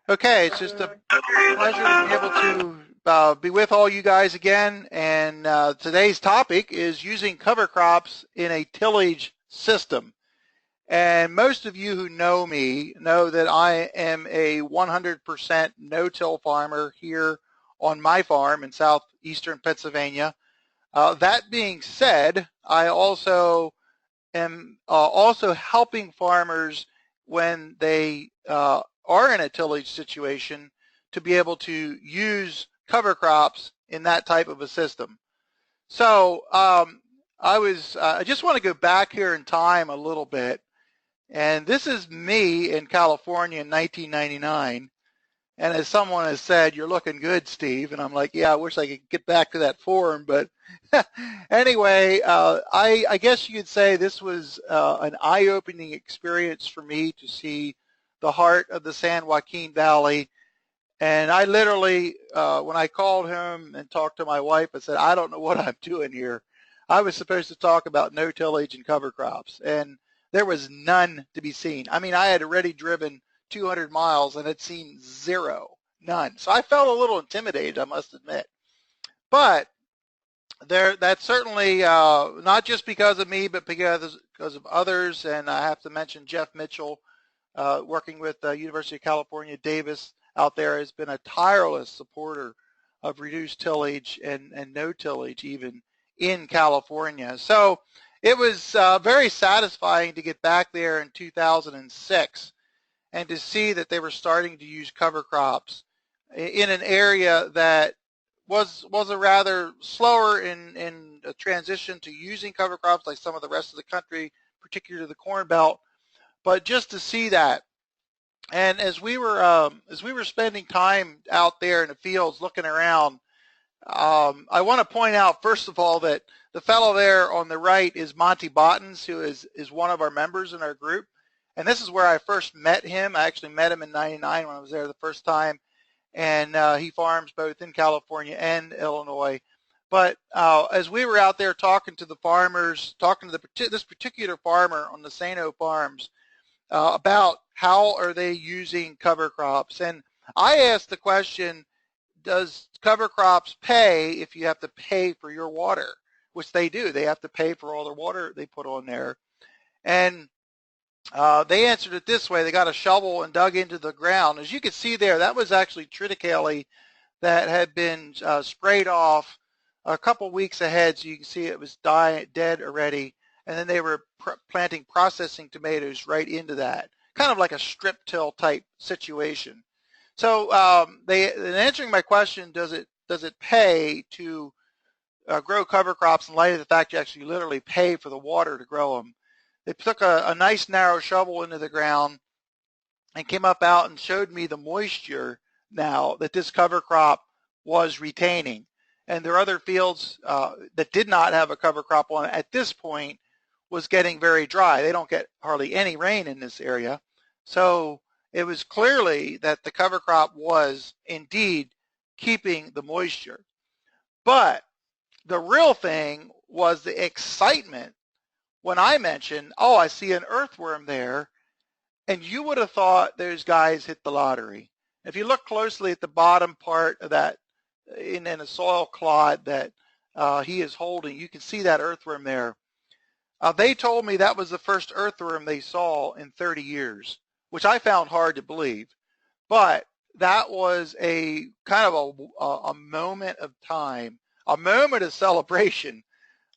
Okay, it's just a pleasure to be able to be with all you guys again. And today's topic is using cover crops in a tillage system. And most of you who know me know that I am a 100% no-till farmer here on my farm in southeastern Pennsylvania. That being said, I also am also helping farmers when they are in a tillage situation to be able to use cover crops in that type of a system. So I just want to go back here in time a little bit, and this is me in California in 1999. And as someone has said, you're looking good, Steve. And I'm like, yeah, I wish I could get back to that forum. But anyway, I guess you could say this was an eye-opening experience for me to see the heart of the San Joaquin Valley. And I literally, when I called home and talked to my wife, I said, I don't know what I'm doing here. I was supposed to talk about no tillage and cover crops, and there was none to be seen. I mean, I had already driven 200 miles and had seen zero, none. So I felt a little intimidated, I must admit. But that's certainly not just because of me, but because of others. And I have to mention Jeff Mitchell, working with the University of California, Davis out there, has been a tireless supporter of reduced tillage and no tillage even in California. So it was very satisfying to get back there in 2006 and to see that they were starting to use cover crops in an area that was a rather slower in a transition to using cover crops like some of the rest of the country, particularly the Corn Belt. But just to see that, and as we were spending time out there in the fields looking around, I want to point out first of all that the fellow there on the right is Monte Bottens, who is one of our members in our group. And this is where I first met him. I actually met him in '99 when I was there the first time. And he farms both in California and Illinois. But as we were out there talking to the farmers, talking to this particular farmer on the Sano farms about how are they using cover crops. And I asked the question, does cover crops pay if you have to pay for your water? Which they do. They have to pay for all the water they put on there. And they answered it this way. They got a shovel and dug into the ground. As you can see there, that was actually triticale that had been sprayed off a couple weeks ahead, so you can see it was dead already. And then they were planting processing tomatoes right into that, kind of like a strip till type situation. So in answering my question, does it pay to grow cover crops in light of the fact you actually literally pay for the water to grow them? They took a nice narrow shovel into the ground and came up out and showed me the moisture now that this cover crop was retaining. And their other fields that did not have a cover crop on it at this point was getting very dry. They don't get hardly any rain in this area. So it was clearly that the cover crop was indeed keeping the moisture. But the real thing was the excitement when I mentioned, oh, I see an earthworm there, and you would have thought those guys hit the lottery. If you look closely at the bottom part of that, in a soil clod that he is holding, you can see that earthworm there. They told me that was the first earthworm they saw in 30 years, which I found hard to believe. But that was a kind of a moment of time, a moment of celebration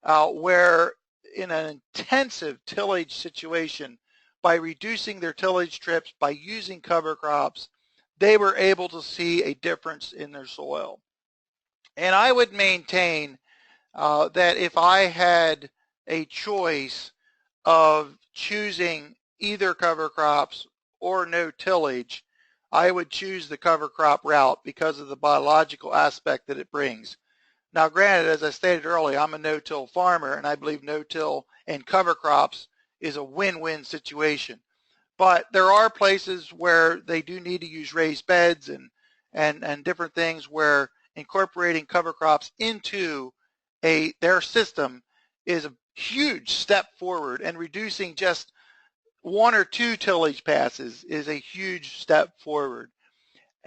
where in an intensive tillage situation, by reducing their tillage trips, by using cover crops, they were able to see a difference in their soil. And I would maintain that if I had a choice of choosing either cover crops or no tillage, I would choose the cover crop route because of the biological aspect that it brings. Now, granted, as I stated earlier, I'm a no-till farmer, and I believe no-till and cover crops is a win-win situation. But there are places where they do need to use raised beds and different things where incorporating cover crops into their system is a huge step forward, and reducing just one or two tillage passes is a huge step forward.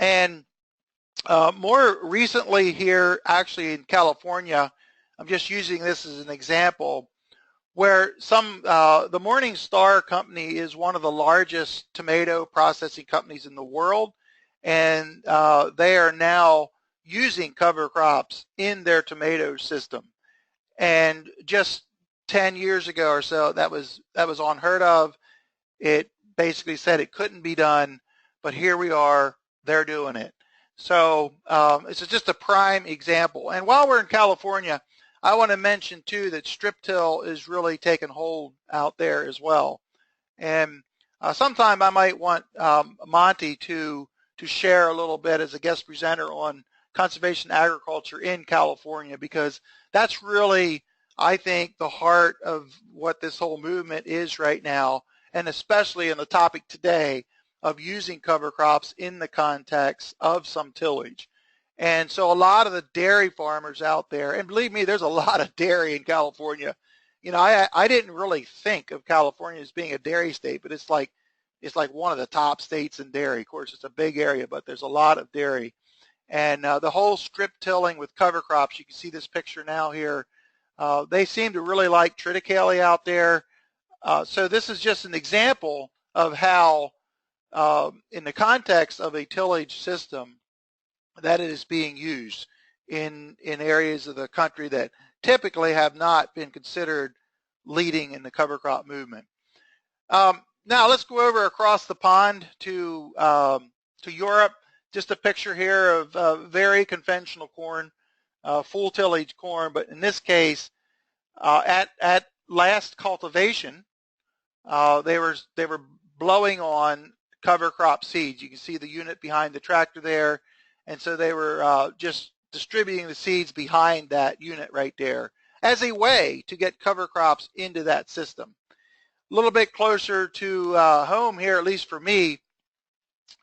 And more recently here, actually in California, I'm just using this as an example, where the Morning Star company is one of the largest tomato processing companies in the world, and they are now using cover crops in their tomato system. And just 10 years ago or so, that was unheard of. It basically said it couldn't be done, but here we are, they're doing it. So this is just a prime example. And while we're in California, I want to mention too that strip till is really taking hold out there as well. And sometime I might want Monte to share a little bit as a guest presenter on conservation agriculture in California, because that's really, I think, the heart of what this whole movement is right now, and especially in the topic today of using cover crops in the context of some tillage. And so a lot of the dairy farmers out there, and believe me, there's a lot of dairy in California. You know, I didn't really think of California as being a dairy state, but it's like one of the top states in dairy. Of course, it's a big area, but there's a lot of dairy. And the whole strip tilling with cover crops, you can see this picture now here. They seem to really like triticale out there. So this is just an example of how, in the context of a tillage system, that it is being used in areas of the country that typically have not been considered leading in the cover crop movement. Now let's go over across the pond to Europe. Just a picture here of very conventional corn, full tillage corn, but in this case, at last cultivation, they were blowing on cover crop seeds. You can see the unit behind the tractor there, and so they were just distributing the seeds behind that unit right there as a way to get cover crops into that system. A little bit closer to home here, at least for me,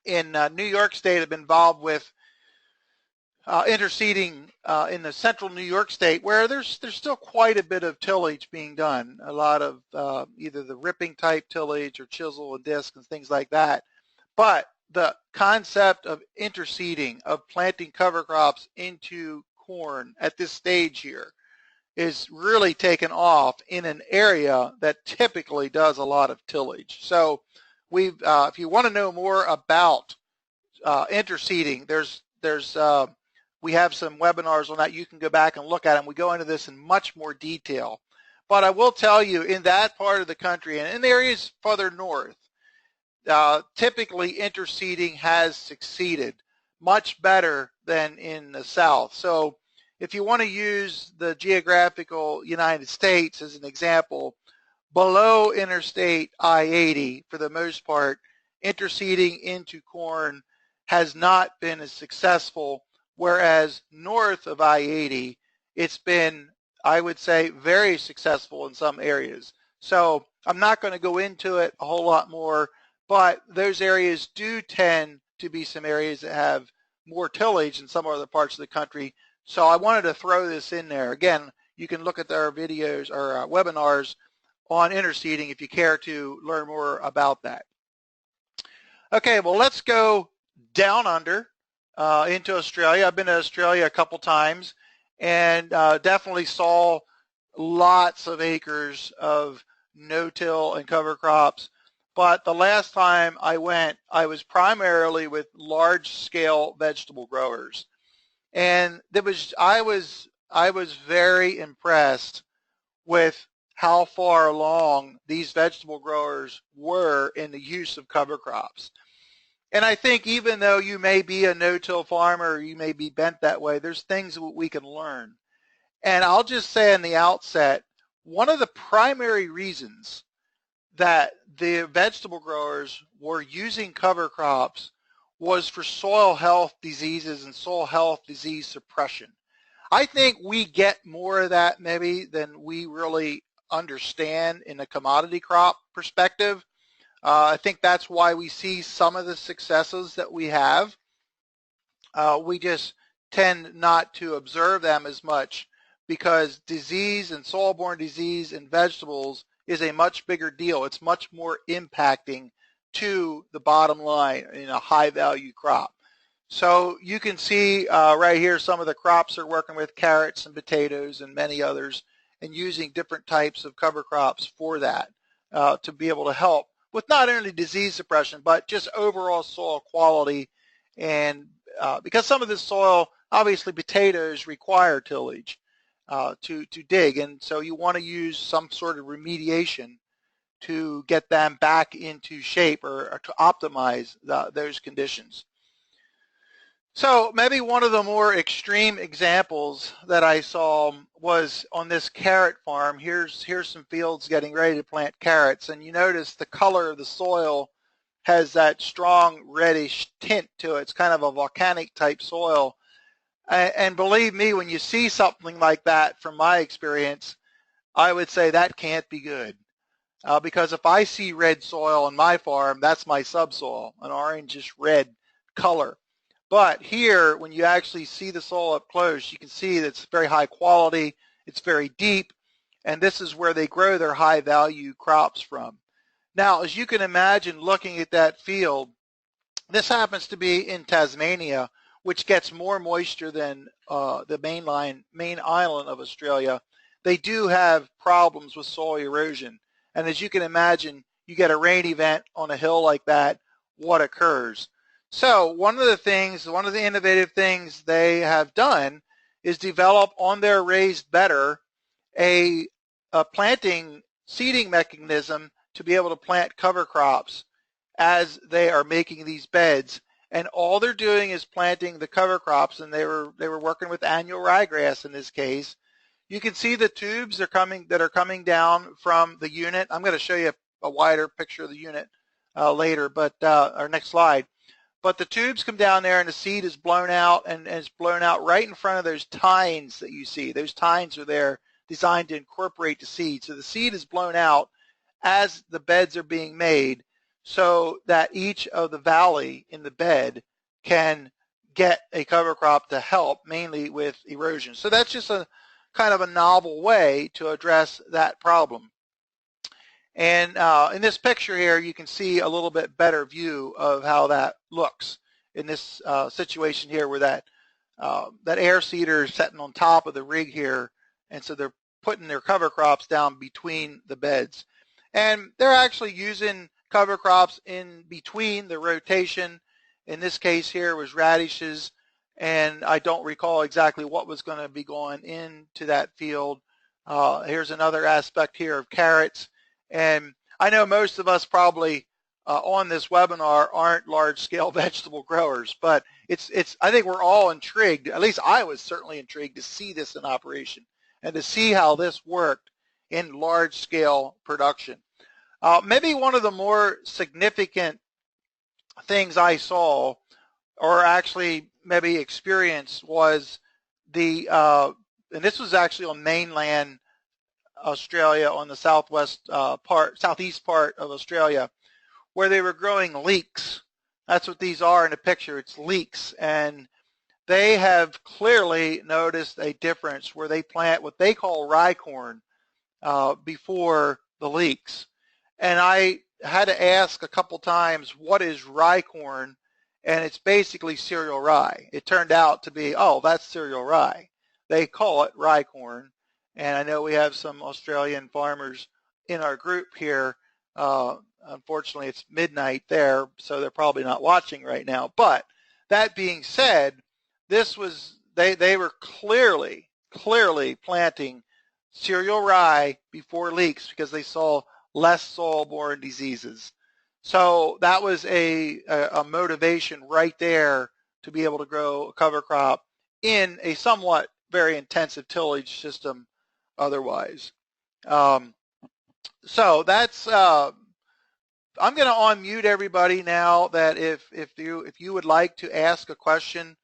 in New York State, I've been involved with interseeding in the central New York State, where there's still quite a bit of tillage being done. A lot of either the ripping type tillage or chisel and disc and things like that. But the concept of interseeding, of planting cover crops into corn at this stage here, is really taken off in an area that typically does a lot of tillage. So if you want to know more about interseeding, we have some webinars on that. You can go back and look at them. We go into this in much more detail. But I will tell you, in that part of the country and in the areas further north, typically interseeding has succeeded much better than in the south. So if you want to use the geographical United States as an example, below Interstate I-80, for the most part, interseeding into corn has not been as successful, whereas north of I-80, it's been, I would say, very successful in some areas. So I'm not going to go into it a whole lot more, but those areas do tend to be some areas that have more tillage than some other parts of the country. So I wanted to throw this in there. Again, you can look at our videos or webinars on interseeding if you care to learn more about that. Okay, well, let's go down under into Australia. I've been to Australia a couple times and definitely saw lots of acres of no-till and cover crops. But the last time I went, I was primarily with large-scale vegetable growers. And I was very impressed with how far along these vegetable growers were in the use of cover crops. And I think even though you may be a no-till farmer, or you may be bent that way, there's things that we can learn. And I'll just say in the outset, one of the primary reasons that the vegetable growers were using cover crops was for soil health diseases and soil health disease suppression. I think we get more of that maybe than we really understand in a commodity crop perspective. I think that's why we see some of the successes that we have. We just tend not to observe them as much because disease and soil-borne disease in vegetables is a much bigger deal. It's much more impacting to the bottom line in a high-value crop. So you can see right here some of the crops are working with carrots and potatoes and many others, and using different types of cover crops for that to be able to help with not only disease suppression but just overall soil quality. And because some of this soil, obviously potatoes require tillage to dig, and so you want to use some sort of remediation to get them back into shape or to optimize those conditions. So maybe one of the more extreme examples that I saw was on this carrot farm. Here's some fields getting ready to plant carrots, and you notice the color of the soil has that strong reddish tint to it. It's kind of a volcanic type soil. And believe me, when you see something like that, from my experience, I would say that can't be good. Because if I see red soil on my farm, that's my subsoil, an orangish red color. But here, when you actually see the soil up close, you can see that it's very high quality, it's very deep, and this is where they grow their high value crops from. Now, as you can imagine, looking at that field, this happens to be in Tasmania, which gets more moisture than the main island of Australia. They do have problems with soil erosion. And as you can imagine, you get a rain event on a hill like that, what occurs? So one of the innovative things they have done is develop on their raised bedder a planting seeding mechanism to be able to plant cover crops as they are making these beds. And all they're doing is planting the cover crops, and they were working with annual ryegrass in this case. You can see the tubes that are coming down from the unit. I'm going to show you a wider picture of the unit later, but our next slide. But the tubes come down there, and the seed is blown out, and it's blown out right in front of those tines that you see. Those tines are there designed to incorporate the seed. So the seed is blown out as the beds are being made, so that each of the valley in the bed can get a cover crop to help mainly with erosion. So that's just a kind of a novel way to address that problem. And in this picture here, you can see a little bit better view of how that looks in this situation here, where that air seeder is sitting on top of the rig here, and so they're putting their cover crops down between the beds. And they're actually using cover crops in between the rotation. In this case here was radishes, and I don't recall exactly what was going to be going into that field. Here's another aspect here of carrots. And I know most of us probably on this webinar aren't large-scale vegetable growers, but I think we're all intrigued, at least I was certainly intrigued to see this in operation and to see how this worked in large-scale production. Maybe one of the more significant things I saw, or actually maybe experienced, was and this was actually on mainland Australia, on the southeast part of Australia, where they were growing leeks. That's what these are in the picture. It's leeks, and they have clearly noticed a difference where they plant what they call rye corn before the leeks. And I had to ask a couple times, what is rye corn? And it's basically cereal rye. It turned out to be, oh, that's cereal rye. They call it rye corn. And I know we have some Australian farmers in our group here. Unfortunately, it's midnight there, so they're probably not watching right now. But that being said, they were clearly planting cereal rye before leeks because they saw less soil-borne diseases. So that was a motivation right there to be able to grow a cover crop in a somewhat very intensive tillage system otherwise. So that's I'm going to unmute everybody now. That if you would like to ask a question,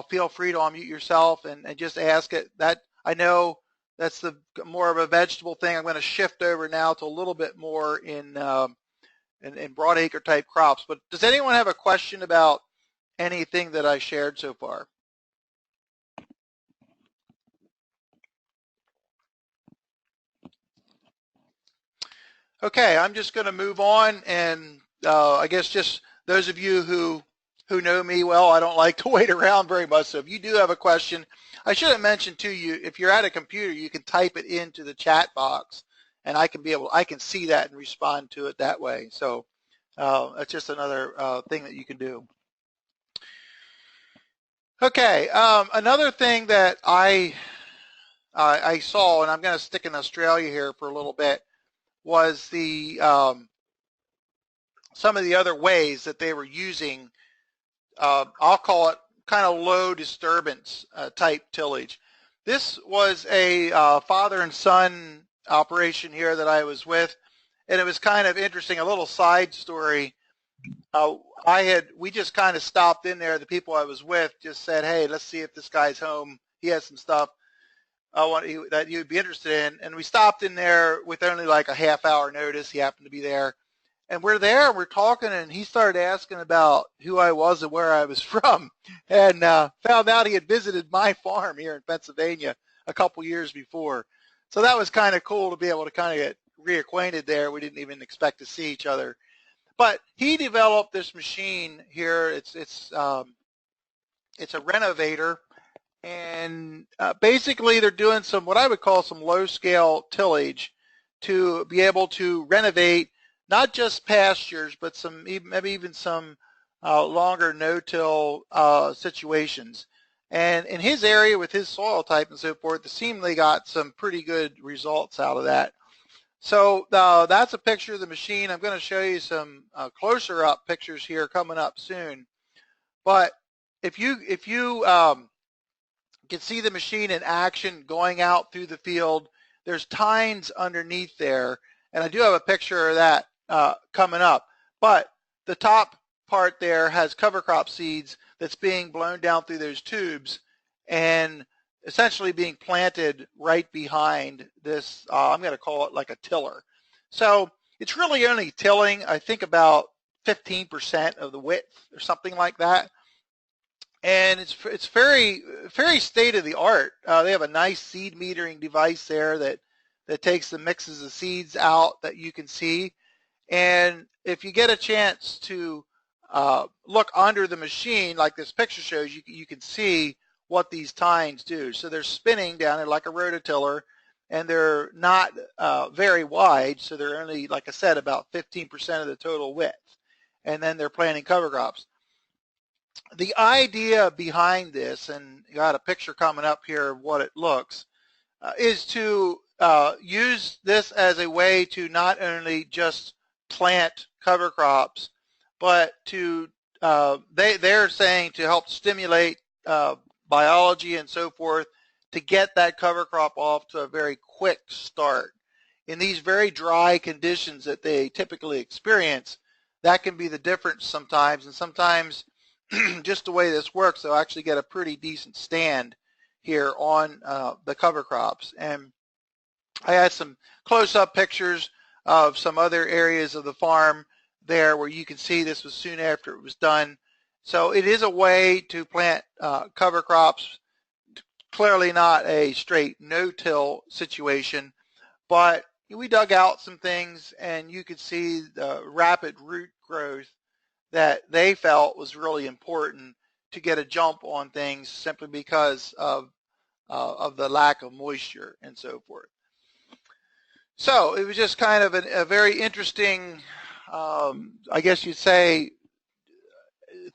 feel free to unmute yourself and just ask it. That I know that's the more of a vegetable thing. I'm going to shift over now to a little bit more in broadacre type crops. But does anyone have a question about anything that I shared so far? Okay, I'm just going to move on, and I guess just those of you who who know me well, I don't like to wait around very much. So if you do have a question, I should have mentioned to you, if you're at a computer, you can type it into the chat box, and I can see that and respond to it that way. So that's just another thing that you can do. Okay, another thing that I saw, and I'm going to stick in Australia here for a little bit, was the some of the other ways that they were using, I'll call it kind of low disturbance type tillage. This was a father and son operation here that I was with, and it was kind of interesting. A little side story. We just kind of stopped in there. The people I was with just said, "Hey, let's see if this guy's home. He has some stuff that you'd be interested in." And we stopped in there with only like a half-hour notice. He happened to be there. And we're there, and we're talking, and he started asking about who I was and where I was from, and found out he had visited my farm here in Pennsylvania a couple years before. So that was kind of cool to be able to kind of get reacquainted there. We didn't even expect to see each other. But he developed this machine here. It's a Renovator, and basically they're doing some what I would call some low-scale tillage to be able to renovate not just pastures, but maybe even some longer no-till situations. And in his area with his soil type and so forth, it seemingly got some pretty good results out of that. So that's a picture of the machine. I'm going to show you some closer up pictures here coming up soon. But if you can see the machine in action going out through the field, there's tines underneath there. And I do have a picture of that coming up. But the top part there has cover crop seeds that's being blown down through those tubes and essentially being planted right behind this, I'm going to call it like a tiller. So it's really only tilling, I think, about 15% of the width or something like that. And it's very, very state of the art. They have a nice seed metering device there that takes the mixes of seeds out that you can see. And if you get a chance to look under the machine, like this picture shows, you can see what these tines do. So they're spinning down there like a rototiller, and they're not very wide, so they're only, like I said, about 15% of the total width. And then they're planting cover crops. The idea behind this, and you got a picture coming up here of what it looks, is to use this as a way to not only just plant cover crops, but to they're saying to help stimulate biology and so forth to get that cover crop off to a very quick start. In these very dry conditions that they typically experience, that can be the difference sometimes, and sometimes just the way this works, they'll actually get a pretty decent stand here on the cover crops. And I had some close-up pictures of some other areas of the farm there where you can see this was soon after it was done. So it is a way to plant cover crops, clearly not a straight no-till situation, but we dug out some things and you could see the rapid root growth that they felt was really important to get a jump on things simply because of the lack of moisture and so forth. So it was just kind of a very interesting, I guess you'd say,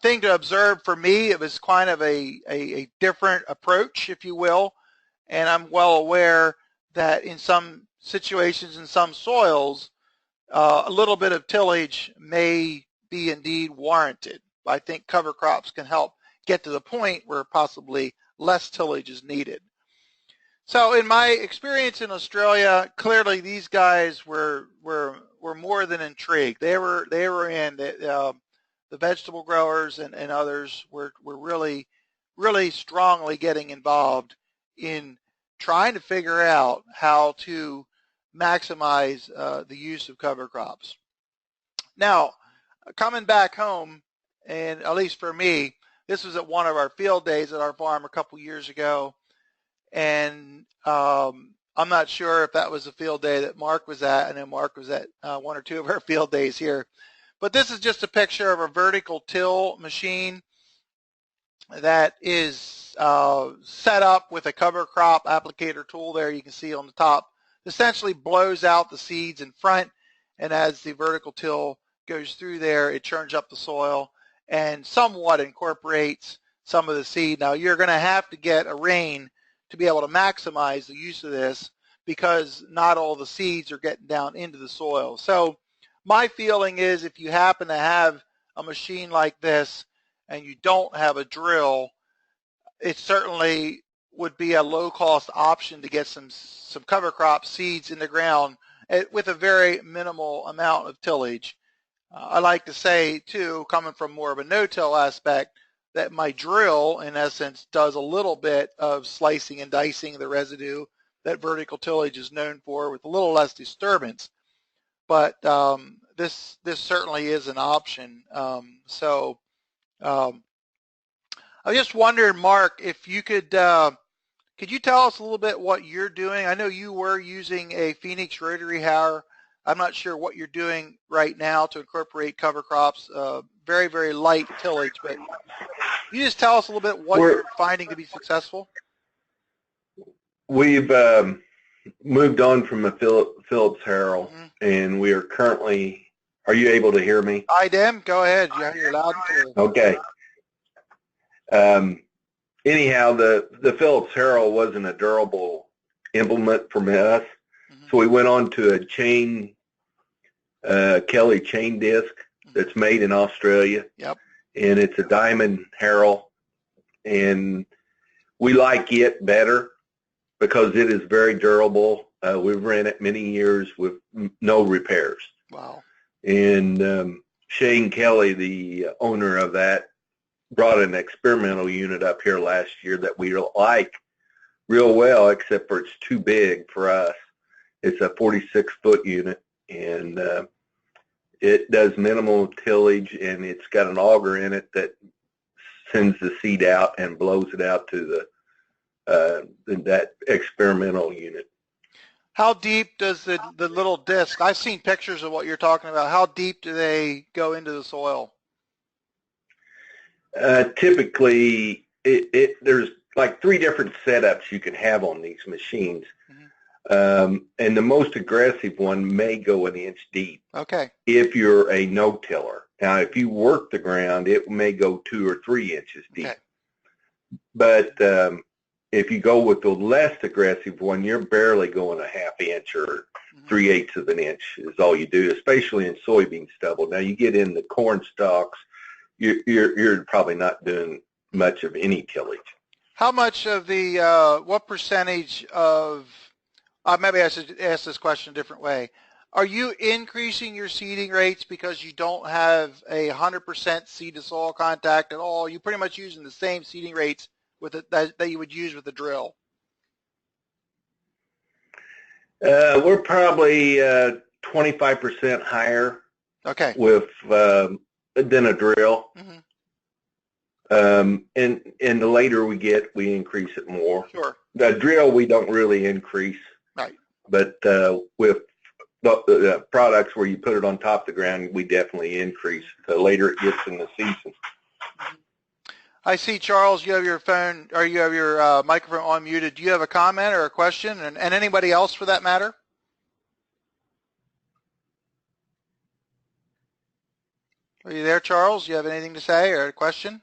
thing to observe for me. It was kind of a different approach, if you will, and I'm well aware that in some situations, in some soils, a little bit of tillage may be indeed warranted. I think cover crops can help get to the point where possibly less tillage is needed. So in my experience in Australia, clearly these guys were more than intrigued. They were in the vegetable growers and others were really strongly getting involved in trying to figure out how to maximize the use of cover crops. Now, coming back home, and at least for me, this was at one of our field days at our farm a couple years ago, and I'm not sure if that was a field day that Mark was at. I know Mark was at one or two of our field days here, But this is just a picture of a vertical till machine that is set up with a cover crop applicator tool there you can see on the top. Essentially blows out the seeds in front, and as the vertical till goes through there, it churns up the soil and somewhat incorporates some of the seed. Now you're going to have to get a rain to be able to maximize the use of this because not all the seeds are getting down into the soil. So my feeling is if you happen to have a machine like this and you don't have a drill, it certainly would be a low-cost option to get some cover crop seeds in the ground with a very minimal amount of tillage. I like to say, too, coming from more of a no-till aspect, that my drill, in essence, does a little bit of slicing and dicing of the residue that vertical tillage is known for with a little less disturbance. But this certainly is an option. I was just wondering, Mark, if you could you tell us a little bit what you're doing? I know you were using a Phoenix rotary harrow. I'm not sure what you're doing right now to incorporate cover crops. Very, very light tillage, but can you just tell us a little bit what you're finding to be successful? We've moved on from a Phillips harrow, and we are currently. Are you able to hear me? I am. Go ahead. You're loud and clear. Okay. Anyhow, the Phillips harrow wasn't a durable implement for us, so we went on to a Kelly chain disc that's made in Australia. Yep. And it's a diamond harrow, and we like it better because it is very durable. We've ran it many years with no repairs. Wow. And Shane Kelly, the owner of that, brought an experimental unit up here last year that we like real well, except for it's too big for us. It's a 46-foot unit, and it does minimal tillage, and it's got an auger in it that sends the seed out and blows it out to that experimental unit. How deep does the little disc, I've seen pictures of what you're talking about, how deep do they go into the soil? Typically, there's like 3 different setups you can have on these machines. And the most aggressive one may go an inch deep. Okay. If you're a no-tiller. Now, if you work the ground, it may go 2 or 3 inches deep. Okay. But if you go with the less aggressive one, you're barely going a half inch or 3/8 of an inch is all you do, especially in soybean stubble. Now, you get in the corn stalks, you're probably not doing much of any tillage. How much of the, what percentage of, maybe I should ask this question a different way. Are you increasing your seeding rates because you don't have 100% seed to soil contact at all? You're pretty much using the same seeding rates with it that you would use with the drill? We're probably 25% higher. Okay. With than a drill. And the later we get, we increase it more. Sure. The drill we don't really increase. Right. But with the products where you put it on top of the ground, we definitely increase the later it gets in the season. I see, Charles, you have your phone, or you have your microphone unmuted. Do you have a comment or a question, and anybody else for that matter? Are you there, Charles? Do you have anything to say or a question?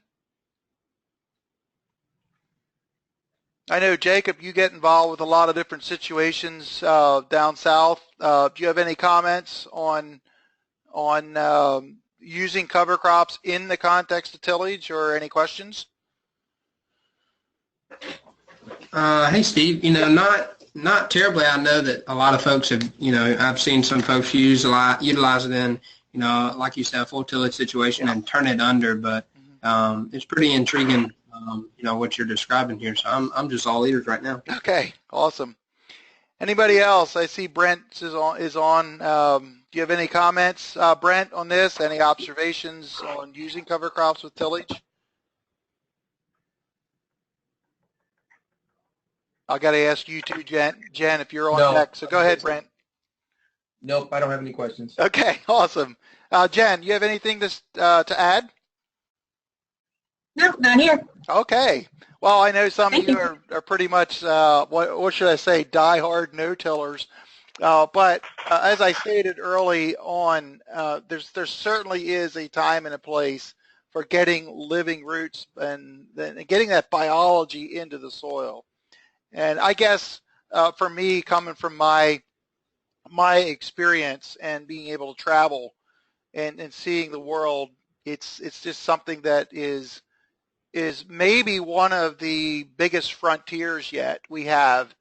I know, Jacob, you get involved with a lot of different situations down south. Do you have any comments on using cover crops in the context of tillage, or any questions? Hey, Steve, not terribly. I know that a lot of folks have, I've seen some folks utilize it in, like you said, a full tillage situation and turn it under, but it's pretty intriguing, what you're describing here. So I'm just all ears right now. Okay, awesome. Anybody else? I see Brent is on. Do you have any comments, Brent, on this? Any observations on using cover crops with tillage? I got to ask you too, Jen, if you're on deck. So go ahead, Brent. Nope, I don't have any questions. Okay, awesome. Jen, you have anything to add? No, not here. Okay. Well, I know some of Thank you you. are pretty much, what should I say, diehard no-tillers. But as I stated early on, there certainly is a time and a place for getting living roots and then getting that biology into the soil. And I guess for me, coming from my experience and being able to travel and seeing the world, it's just something that is maybe one of the biggest frontiers yet we have.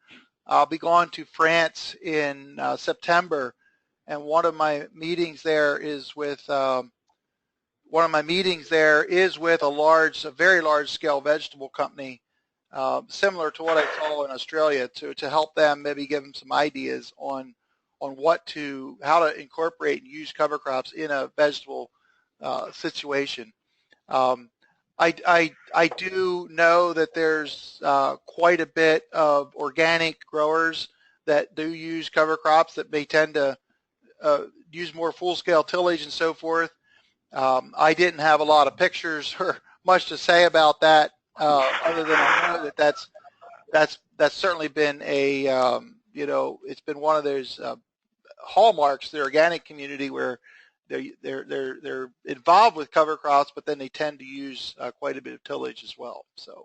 I'll be going to France in September, and one of my meetings there is with a very large scale vegetable company, similar to what I saw in Australia, to help them, maybe give them some ideas on how to incorporate and use cover crops in a vegetable situation. I do know that there's quite a bit of organic growers that do use cover crops that may tend to use more full-scale tillage and so forth. I didn't have a lot of pictures or much to say about that, other than I know that's certainly been it's been one of those hallmarks of the organic community where they're involved with cover crops, but then they tend to use quite a bit of tillage as well. So